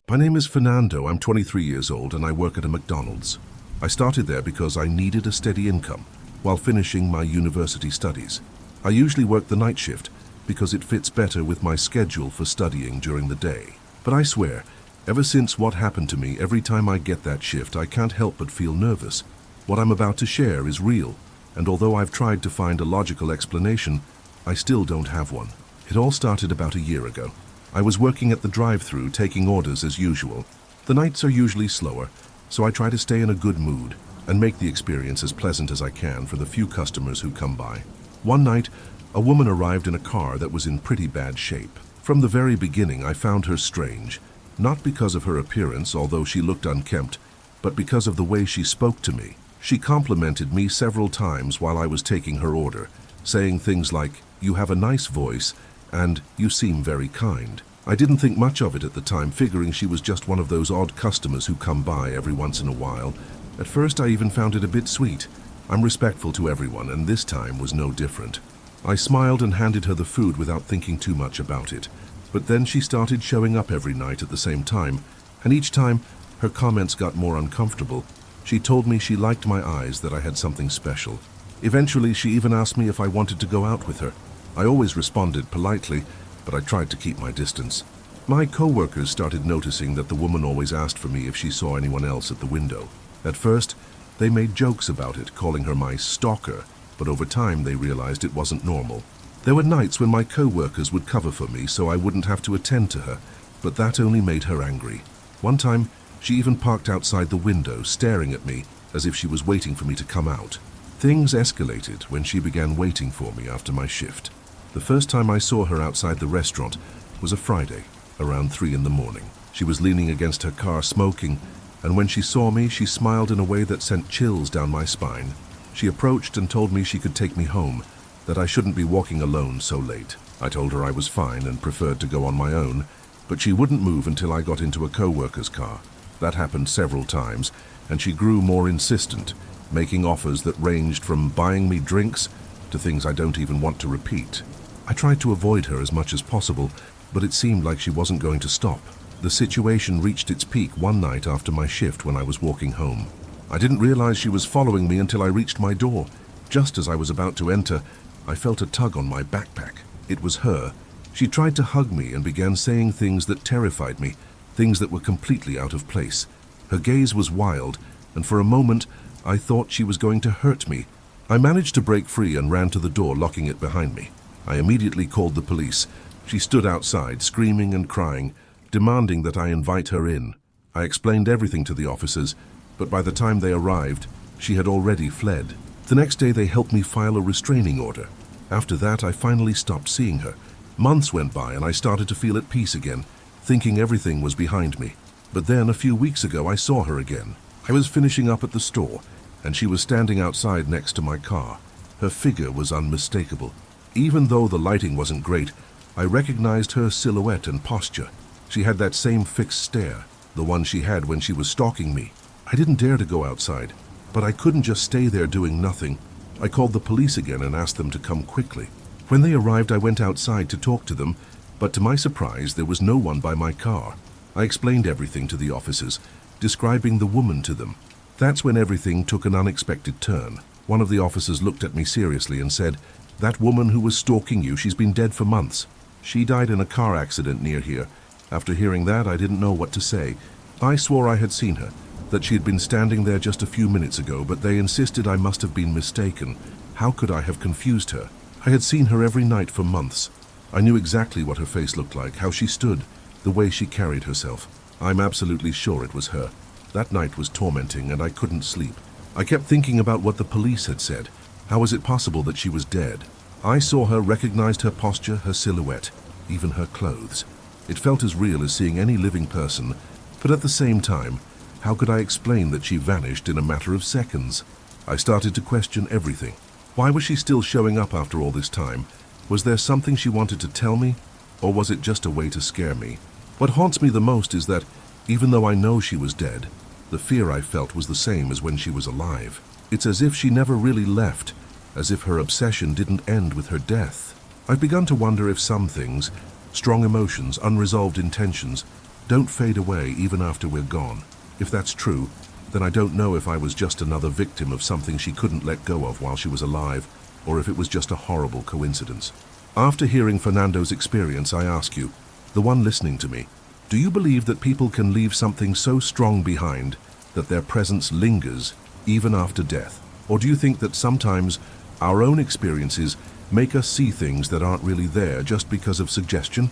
My name is Fernando. I'm 23 years old and I work at a McDonald's. I started there because I needed a steady income while finishing my university studies. I usually work the night shift because it fits better with my schedule for studying during the day. But I swear, ever since what happened to me, every time I get that shift, I can't help but feel nervous. What I'm about to share is real, and although I've tried to find a logical explanation, I still don't have one. It all started about a year ago. I was working at the drive-thru, taking orders as usual. The nights are usually slower, so I try to stay in a good mood and make the experience as pleasant as I can for the few customers who come by. One night, a woman arrived in a car that was in pretty bad shape. From the very beginning, I found her strange, not because of her appearance, although she looked unkempt, but because of the way she spoke to me. She complimented me several times while I was taking her order, saying things like, "You have a nice voice," and "You seem very kind." I didn't think much of it at the time, figuring she was just one of those odd customers who come by every once in a while. At first, I even found it a bit sweet. I'm respectful to everyone, and this time was no different. I smiled and handed her the food without thinking too much about it. But then she started showing up every night at the same time, and each time her comments got more uncomfortable. She told me she liked my eyes, that I had something special. Eventually, she even asked me if I wanted to go out with her. I always responded politely, but I tried to keep my distance. My co-workers started noticing that the woman always asked for me if she saw anyone else at the window. At first, they made jokes about it, calling her my stalker, but over time they realized it wasn't normal. There were nights when my co-workers would cover for me so I wouldn't have to attend to her, but that only made her angry. One time, she even parked outside the window, staring at me as if she was waiting for me to come out. Things escalated when she began waiting for me after my shift. The first time I saw her outside the restaurant was a Friday, around 3 in the morning. She was leaning against her car smoking, and when she saw me, she smiled in a way that sent chills down my spine. She approached and told me she could take me home, that I shouldn't be walking alone so late. I told her I was fine and preferred to go on my own, but she wouldn't move until I got into a co-worker's car. That happened several times, and she grew more insistent, making offers that ranged from buying me drinks to things I don't even want to repeat. I tried to avoid her as much as possible, but it seemed like she wasn't going to stop. The situation reached its peak one night after my shift when I was walking home. I didn't realize she was following me until I reached my door. Just as I was about to enter, I felt a tug on my backpack. It was her. She tried to hug me and began saying things that terrified me, things that were completely out of place. Her gaze was wild, and for a moment, I thought she was going to hurt me. I managed to break free and ran to the door, locking it behind me. I immediately called the police. She stood outside, screaming and crying, demanding that I invite her in. I explained everything to the officers, but by the time they arrived, she had already fled. The next day, they helped me file a restraining order. After that, I finally stopped seeing her. Months went by and I started to feel at peace again, thinking everything was behind me. But then, a few weeks ago, I saw her again. I was finishing up at the store, and she was standing outside next to my car. Her figure was unmistakable. Even though the lighting wasn't great, I recognized her silhouette and posture. She had that same fixed stare, the one she had when she was stalking me. I didn't dare to go outside, but I couldn't just stay there doing nothing. I called the police again and asked them to come quickly. When they arrived, I went outside to talk to them, but to my surprise, there was no one by my car. I explained everything to the officers, describing the woman to them. That's when everything took an unexpected turn. One of the officers looked at me seriously and said, "That woman who was stalking you, she's been dead for months. She died in a car accident near here." After hearing that, I didn't know what to say. I swore I had seen her, that she had been standing there just a few minutes ago, but they insisted I must have been mistaken. How could I have confused her? I had seen her every night for months. I knew exactly what her face looked like, how she stood, the way she carried herself. I'm absolutely sure it was her. That night was tormenting and I couldn't sleep. I kept thinking about what the police had said. How was it possible that she was dead? I saw her, recognized her posture, her silhouette, even her clothes. It felt as real as seeing any living person, but at the same time, how could I explain that she vanished in a matter of seconds? I started to question everything. Why was she still showing up after all this time? Was there something she wanted to tell me, or was it just a way to scare me? What haunts me the most is that, even though I know she was dead, the fear I felt was the same as when she was alive. It's as if she never really left, as if her obsession didn't end with her death. I've begun to wonder if some things, strong emotions, unresolved intentions, don't fade away even after we're gone. If that's true, then I don't know if I was just another victim of something she couldn't let go of while she was alive, or if it was just a horrible coincidence. After hearing Fernando's experience, I ask you, the one listening to me, do you believe that people can leave something so strong behind that their presence lingers even after death? Or do you think that sometimes our own experiences make us see things that aren't really there just because of suggestion?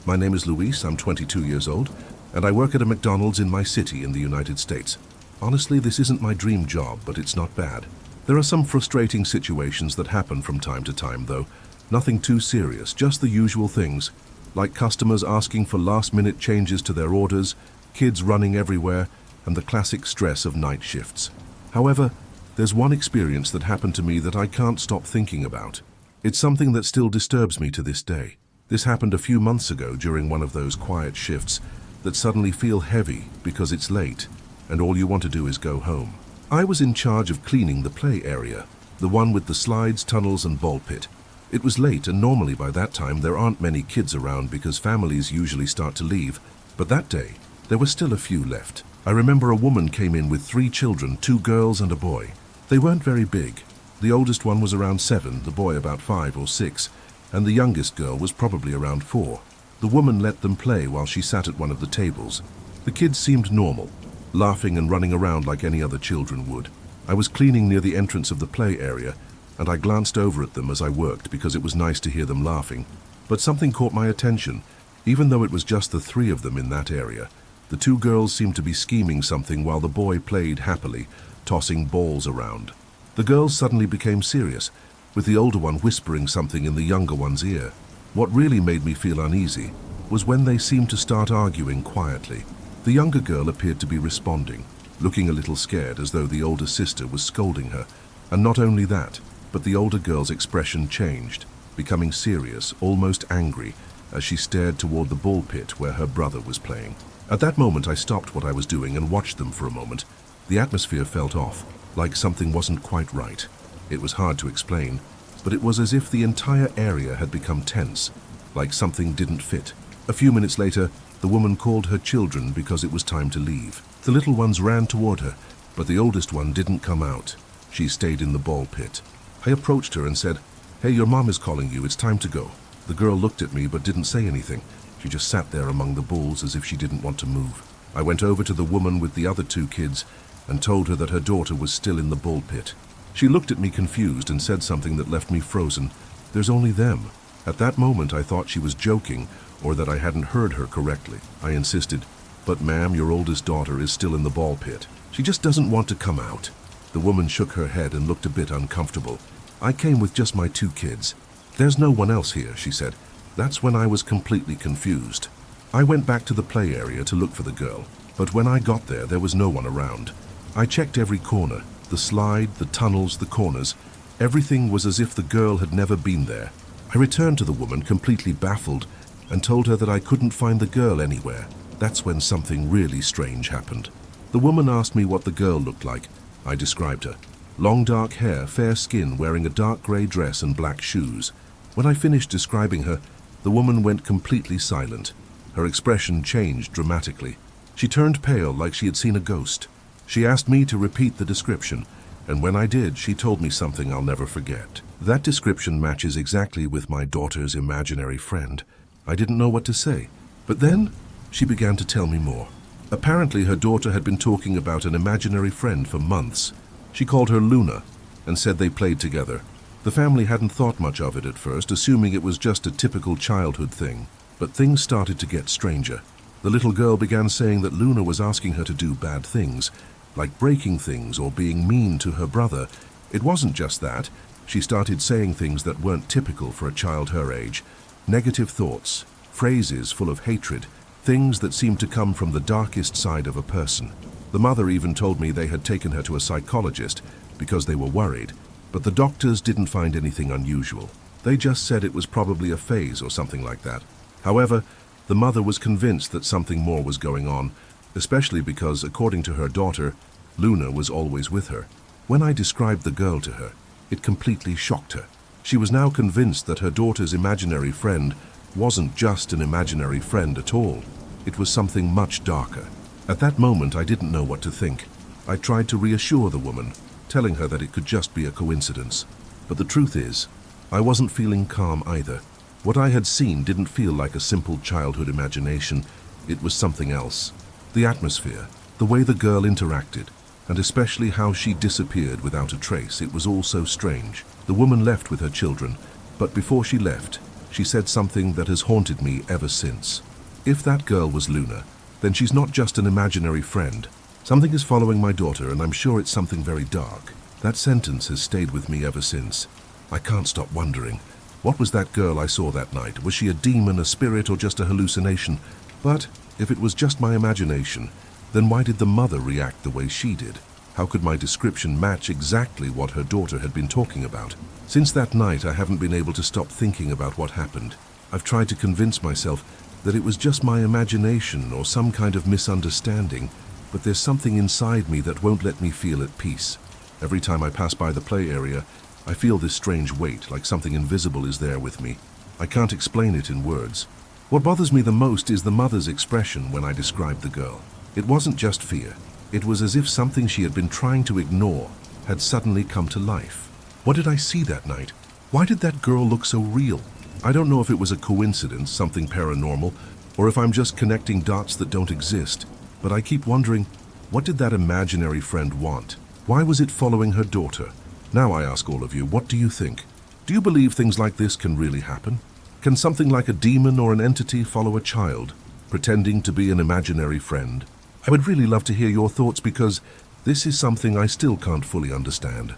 My name is Luis, I'm 22 years old, and I work at a McDonald's in my city in the United States. Honestly, this isn't my dream job, but it's not bad. There are some frustrating situations that happen from time to time, though. Nothing too serious, just the usual things, like customers asking for last-minute changes to their orders, kids running everywhere, and the classic stress of night shifts. However, there's one experience that happened to me that I can't stop thinking about. It's something that still disturbs me to this day. This happened a few months ago during one of those quiet shifts that suddenly feel heavy because it's late and all you want to do is go home. I was in charge of cleaning the play area, the one with the slides, tunnels, and ball pit. It was late, and normally by that time there aren't many kids around because families usually start to leave, but that day there were still a few left. I remember a woman came in with 3 children, 2 girls and a boy. They weren't very big. The oldest one was around 7, the boy about 5 or 6, and the youngest girl was probably around 4. The woman let them play while she sat at one of the tables. The kids seemed normal, laughing and running around like any other children would. I was cleaning near the entrance of the play area, and I glanced over at them as I worked because it was nice to hear them laughing. But something caught my attention. Even though it was just the 3 of them in that area, the 2 girls seemed to be scheming something while the boy played happily, tossing balls around. The girls suddenly became serious, with the older one whispering something in the younger one's ear. What really made me feel uneasy was when they seemed to start arguing quietly. The younger girl appeared to be responding, looking a little scared as though the older sister was scolding her. And not only that, but the older girl's expression changed, becoming serious, almost angry, as she stared toward the ball pit where her brother was playing. At that moment, I stopped what I was doing and watched them for a moment. The atmosphere felt off, like something wasn't quite right. It was hard to explain, but it was as if the entire area had become tense, like something didn't fit. A few minutes later, the woman called her children because it was time to leave. The little ones ran toward her, but the oldest one didn't come out. She stayed in the ball pit. I approached her and said, "Hey, your mom is calling you, it's time to go." The girl looked at me but didn't say anything. She just sat there among the balls as if she didn't want to move. I went over to the woman with the other 2 kids and told her that her daughter was still in the ball pit. She looked at me confused and said something that left me frozen. "There's only them." At that moment I thought she was joking or that I hadn't heard her correctly. I insisted, "But ma'am, your oldest daughter is still in the ball pit. She just doesn't want to come out." The woman shook her head and looked a bit uncomfortable. "I came with just my 2 kids. There's no one else here," she said. That's when I was completely confused. I went back to the play area to look for the girl, but when I got there was no one around. I checked every corner, the slide, the tunnels, the corners. Everything was as if the girl had never been there. I returned to the woman completely baffled and told her that I couldn't find the girl anywhere. That's when something really strange happened. The woman asked me what the girl looked like. I described her. Long dark hair, fair skin, wearing a dark grey dress and black shoes. When I finished describing her, the woman went completely silent. Her expression changed dramatically. She turned pale like she had seen a ghost. She asked me to repeat the description, and when I did, she told me something I'll never forget. That description matches exactly with my daughter's imaginary friend. I didn't know what to say, but then she began to tell me more. Apparently, her daughter had been talking about an imaginary friend for months. She called her Luna and said they played together. The family hadn't thought much of it at first, assuming it was just a typical childhood thing. But things started to get stranger. The little girl began saying that Luna was asking her to do bad things, like breaking things or being mean to her brother. It wasn't just that. She started saying things that weren't typical for a child her age. Negative thoughts, phrases full of hatred, things that seemed to come from the darkest side of a person. The mother even told me they had taken her to a psychologist because they were worried, but the doctors didn't find anything unusual. They just said it was probably a phase or something like that. However, the mother was convinced that something more was going on, especially because, according to her daughter, Luna was always with her. When I described the girl to her, it completely shocked her. She was now convinced that her daughter's imaginary friend wasn't just an imaginary friend at all. It was something much darker. At that moment, I didn't know what to think. I tried to reassure the woman, telling her that it could just be a coincidence. But the truth is, I wasn't feeling calm either. What I had seen didn't feel like a simple childhood imagination. It was something else. The atmosphere, the way the girl interacted, and especially how she disappeared without a trace. It was all so strange. The woman left with her children, but before she left, she said something that has haunted me ever since. If that girl was Luna, then she's not just an imaginary friend. Something is following my daughter, and I'm sure it's something very dark. That sentence has stayed with me ever since. I can't stop wondering, what was that girl I saw that night? Was she a demon, a spirit, or just a hallucination? But if it was just my imagination, then why did the mother react the way she did? How could my description match exactly what her daughter had been talking about? Since that night, I haven't been able to stop thinking about what happened. I've tried to convince myself that it was just my imagination or some kind of misunderstanding, but there's something inside me that won't let me feel at peace. Every time I pass by the play area, I feel this strange weight, like something invisible is there with me. I can't explain it in words. What bothers me the most is the mother's expression when I describe the girl. It wasn't just fear. It was as if something she had been trying to ignore had suddenly come to life. What did I see that night? Why did that girl look so real? I don't know if it was a coincidence, something paranormal, or if I'm just connecting dots that don't exist, but I keep wondering, what did that imaginary friend want? Why was it following her daughter? Now I ask all of you, what do you think? Do you believe things like this can really happen? Can something like a demon or an entity follow a child, pretending to be an imaginary friend? I would really love to hear your thoughts because this is something I still can't fully understand.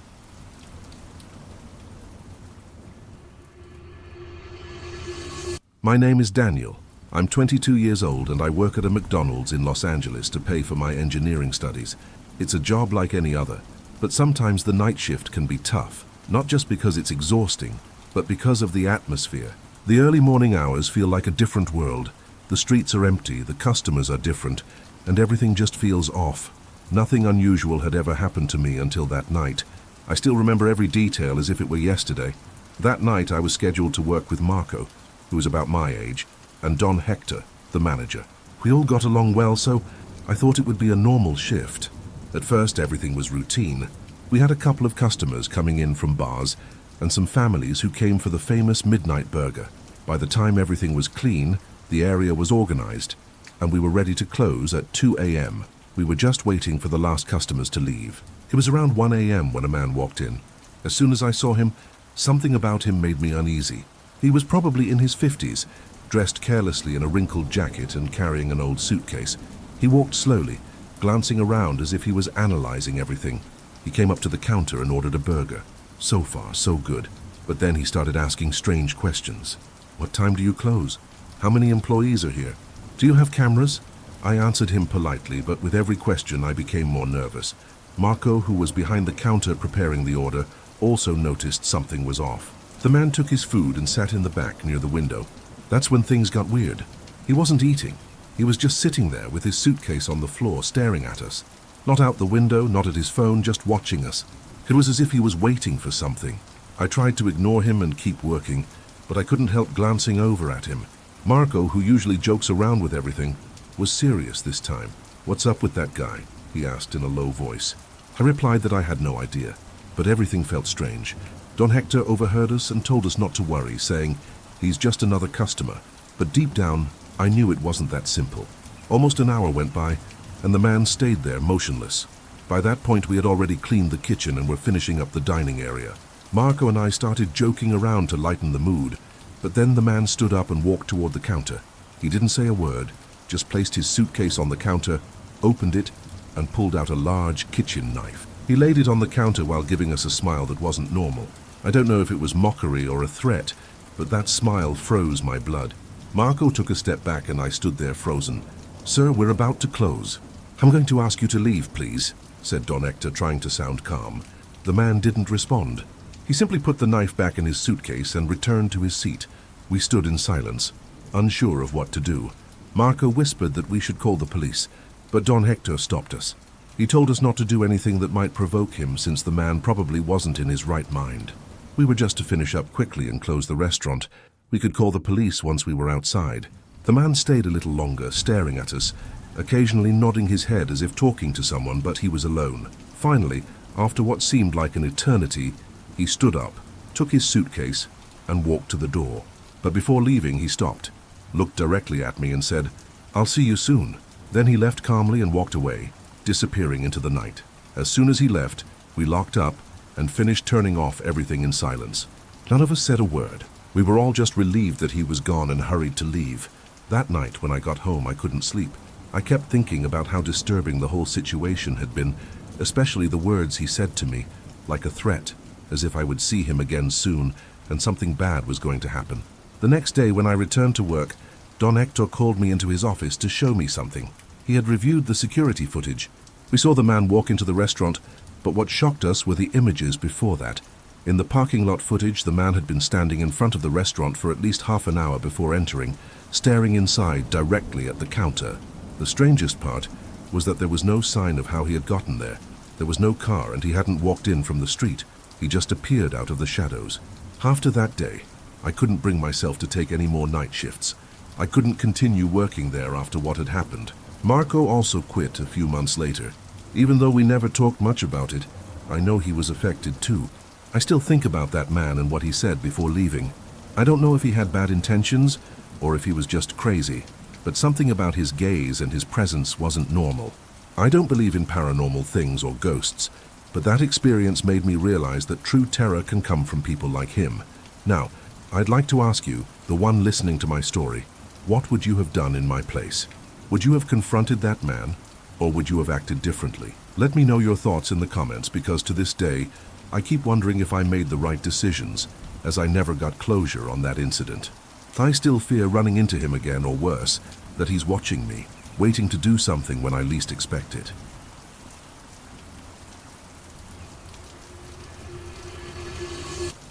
My name is Daniel. I'm 22 years old and I work at a McDonald's in Los Angeles to pay for my engineering studies. It's a job like any other, but sometimes the night shift can be tough, not just because it's exhausting, but because of the atmosphere. The early morning hours feel like a different world. The streets are empty, the customers are different, and everything just feels off. Nothing unusual had ever happened to me until that night. I still remember every detail as if it were yesterday. That night I was scheduled to work with Marco, who was about my age, and Don Hector, the manager. We all got along well, so I thought it would be a normal shift. At first everything was routine. We had a couple of customers coming in from bars, and some families who came for the famous midnight burger. By the time everything was clean, the area was organized, and we were ready to close at 2 a.m. We were just waiting for the last customers to leave. It was around 1 a.m. when a man walked in. As soon as I saw him, something about him made me uneasy. He was probably in his 50s, dressed carelessly in a wrinkled jacket and carrying an old suitcase. He walked slowly, glancing around as if he was analyzing everything. He came up to the counter and ordered a burger. So far, so good. But then he started asking strange questions. What time do you close? How many employees are here? Do you have cameras? I answered him politely, but with every question I became more nervous. Marco, who was behind the counter preparing the order, also noticed something was off. The man took his food and sat in the back near the window. That's when things got weird. He wasn't eating. He was just sitting there with his suitcase on the floor staring at us. Not out the window, not at his phone, just watching us. It was as if he was waiting for something. I tried to ignore him and keep working, but I couldn't help glancing over at him. Marco, who usually jokes around with everything, was serious this time. What's up with that guy? He asked in a low voice. I replied that I had no idea, but everything felt strange. Don Hector overheard us and told us not to worry, saying, he's just another customer. But deep down, I knew it wasn't that simple. Almost an hour went by, and the man stayed there motionless. By that point, we had already cleaned the kitchen and were finishing up the dining area. Marco and I started joking around to lighten the mood, but then the man stood up and walked toward the counter. He didn't say a word, just placed his suitcase on the counter, opened it, and pulled out a large kitchen knife. He laid it on the counter while giving us a smile that wasn't normal. I don't know if it was mockery or a threat, but that smile froze my blood. Marco took a step back and I stood there frozen. Sir, we're about to close. I'm going to ask you to leave, please, said Don Hector, trying to sound calm. The man didn't respond. He simply put the knife back in his suitcase and returned to his seat. We stood in silence, unsure of what to do. Marco whispered that we should call the police, but Don Hector stopped us. He told us not to do anything that might provoke him, since the man probably wasn't in his right mind. We were just to finish up quickly and close the restaurant. We could call the police once we were outside. The man stayed a little longer, staring at us, occasionally nodding his head as if talking to someone, but he was alone. Finally, after what seemed like an eternity, he stood up, took his suitcase, and walked to the door. But before leaving, he stopped, looked directly at me and said, "I'll see you soon." Then he left calmly and walked away, disappearing into the night. As soon as he left, we locked up and finished turning off everything in silence. None of us said a word. We were all just relieved that he was gone and hurried to leave. That night, when I got home, I couldn't sleep. I kept thinking about how disturbing the whole situation had been, especially the words he said to me, like a threat, as if I would see him again soon and something bad was going to happen. The next day, when I returned to work, Don Hector called me into his office to show me something. He had reviewed the security footage. We saw the man walk into the restaurant, but what shocked us were the images before that. In the parking lot footage, the man had been standing in front of the restaurant for at least half an hour before entering, staring inside directly at the counter. The strangest part was that there was no sign of how he had gotten there. There was no car and he hadn't walked in from the street. He just appeared out of the shadows. After that day, I couldn't bring myself to take any more night shifts. I couldn't continue working there after what had happened. Marco also quit a few months later. Even though we never talked much about it, I know he was affected too. I still think about that man and what he said before leaving. I don't know if he had bad intentions or if he was just crazy, but something about his gaze and his presence wasn't normal. I don't believe in paranormal things or ghosts, but that experience made me realize that true terror can come from people like him. Now, I'd like to ask you, the one listening to my story, what would you have done in my place? Would you have confronted that man, or would you have acted differently? Let me know your thoughts in the comments, because to this day, I keep wondering if I made the right decisions, as I never got closure on that incident. I still fear running into him again, or worse, that he's watching me, waiting to do something when I least expect it.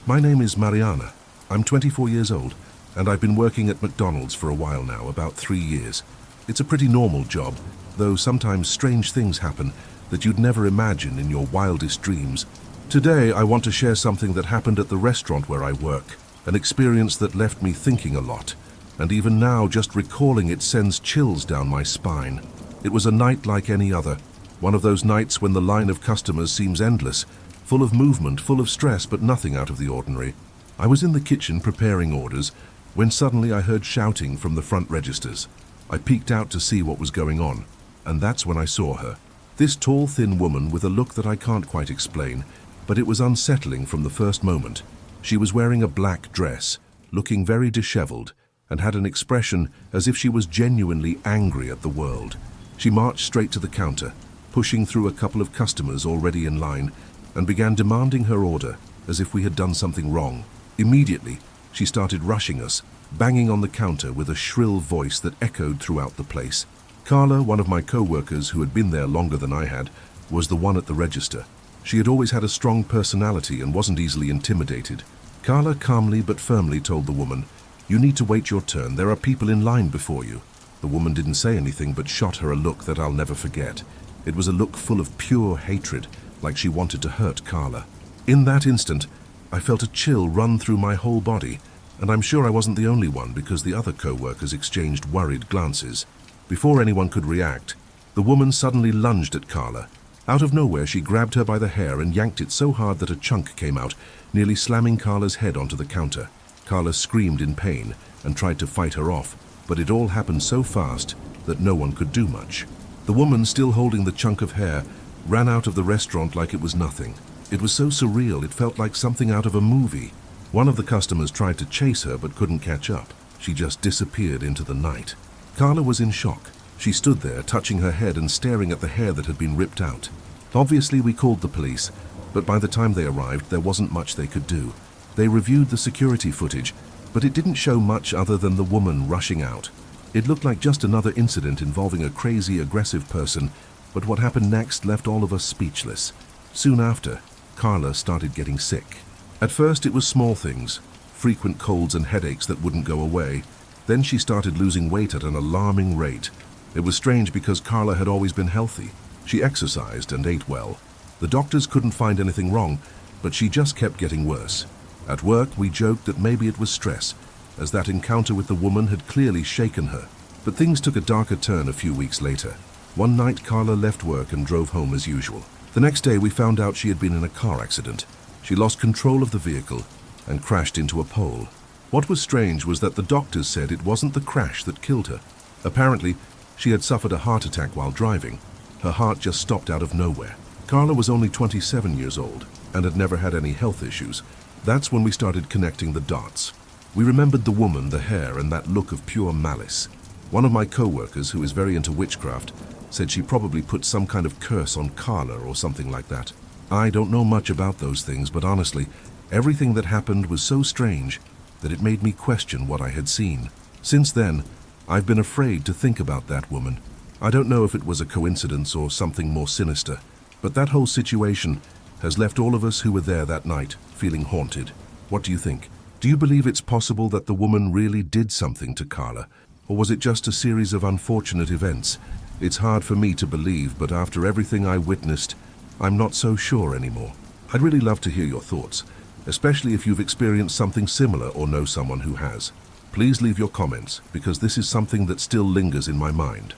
My name is Mariana. I'm 24 years old, and I've been working at McDonald's for a while now, about 3 years. It's a pretty normal job, though sometimes strange things happen that you'd never imagine in your wildest dreams. Today, I want to share something that happened at the restaurant where I work, an experience that left me thinking a lot, and even now, just recalling it sends chills down my spine. It was a night like any other, one of those nights when the line of customers seems endless, full of movement, full of stress, but nothing out of the ordinary. I was in the kitchen preparing orders when suddenly I heard shouting from the front registers. I peeked out to see what was going on, and that's when I saw her. This tall, thin woman with a look that I can't quite explain, but it was unsettling from the first moment. She was wearing a black dress, looking very disheveled, and had an expression as if she was genuinely angry at the world. She marched straight to the counter, pushing through a couple of customers already in line, and began demanding her order as if we had done something wrong. Immediately, she started rushing us, banging on the counter with a shrill voice that echoed throughout the place. Carla, one of my co-workers who had been there longer than I had, was the one at the register. She had always had a strong personality and wasn't easily intimidated. Carla calmly but firmly told the woman, "You need to wait your turn. There are people in line before you." The woman didn't say anything but shot her a look that I'll never forget. It was a look full of pure hatred, like she wanted to hurt Carla. In that instant, I felt a chill run through my whole body, and I'm sure I wasn't the only one because the other co-workers exchanged worried glances. Before anyone could react, the woman suddenly lunged at Carla. Out of nowhere, she grabbed her by the hair and yanked it so hard that a chunk came out, nearly slamming Carla's head onto the counter. Carla screamed in pain and tried to fight her off, but it all happened so fast that no one could do much. The woman, still holding the chunk of hair, ran out of the restaurant like it was nothing. It was so surreal, it felt like something out of a movie. One of the customers tried to chase her but couldn't catch up. She just disappeared into the night. Carla was in shock. She stood there, touching her head and staring at the hair that had been ripped out. Obviously, we called the police, but by the time they arrived, there wasn't much they could do. They reviewed the security footage, but it didn't show much other than the woman rushing out. It looked like just another incident involving a crazy, aggressive person, but what happened next left all of us speechless. Soon after, Carla started getting sick. At first, it was small things, frequent colds and headaches that wouldn't go away. Then she started losing weight at an alarming rate. It was strange because Carla had always been healthy. She exercised and ate well. The doctors couldn't find anything wrong, but she just kept getting worse. At work, we joked that maybe it was stress, as that encounter with the woman had clearly shaken her. But things took a darker turn a few weeks later. One night, Carla left work and drove home as usual. The next day, we found out she had been in a car accident. She lost control of the vehicle and crashed into a pole. What was strange was that the doctors said it wasn't the crash that killed her. Apparently, she had suffered a heart attack while driving. Her heart just stopped out of nowhere. Carla was only 27 years old and had never had any health issues. That's when we started connecting the dots. We remembered the woman, the hair, and that look of pure malice. One of my co-workers, who is very into witchcraft, said she probably put some kind of curse on Carla or something like that. I don't know much about those things, but honestly, everything that happened was so strange that it made me question what I had seen. Since then, I've been afraid to think about that woman. I don't know if it was a coincidence or something more sinister, but that whole situation has left all of us who were there that night feeling haunted. What do you think? Do you believe it's possible that the woman really did something to Carla? Or was it just a series of unfortunate events? It's hard for me to believe, but after everything I witnessed, I'm not so sure anymore. I'd really love to hear your thoughts, especially if you've experienced something similar or know someone who has. Please leave your comments, because this is something that still lingers in my mind.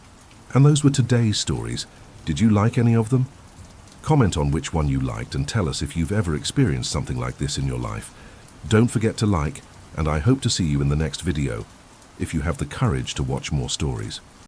And those were today's stories. Did you like any of them? Comment on which one you liked and tell us if you've ever experienced something like this in your life. Don't forget to like, and I hope to see you in the next video, if you have the courage to watch more stories.